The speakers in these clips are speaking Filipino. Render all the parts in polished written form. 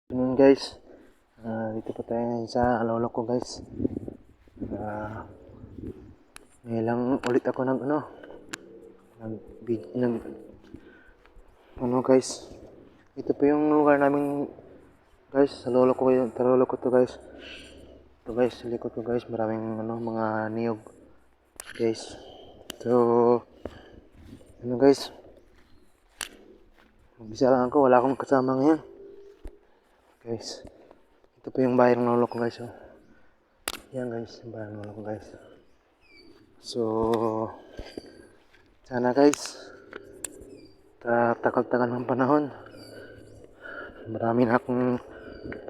Yun guys, dito po tayo ngayon sa lolo ko guys. Ngayon lang ulit ako nag, nag guys. Ito po yung lugar namin guys, sa lolo ko to guys. Ito guys, sa likod ko guys, maraming mga niyog guys. So, guys, mag-isa lang ako, wala akong kasama ngayon. Guys, ito po yung bahay ng lolo ko guys. Oh. Yan guys, yung bahay ng lolo ko guys. So, sana guys, tagal-tagal ng panahon, marami na akong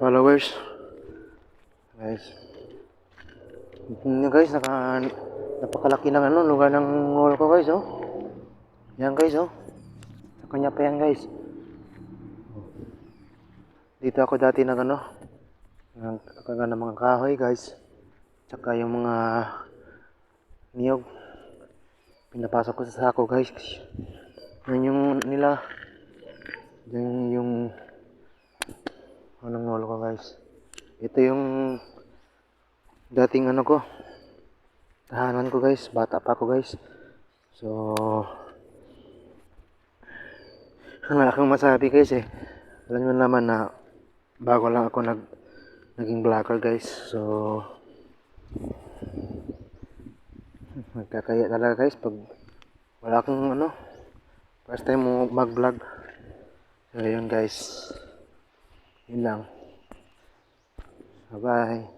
followers. Guys, yun guys, napakalaki ng lugar ng lolo ko guys. Oh. Yan guys, oh. Sa kanya pa yan guys. Dito ako dati nagkaga ng mga kahoy guys. Tsaka yung mga niyog, pinapasok ko sa sako guys. Yan yung nila. Yan yung anong lolo ko guys. Ito yung dating ko, tahanan ko guys. Bata pa ako guys. So, wala akong masabi guys eh. Alam nyo naman na bago lang ako naging vlogger guys. So, nagkakaya talaga guys pag wala akong first time mo mag vlog. So yun guys, yun lang, bye bye.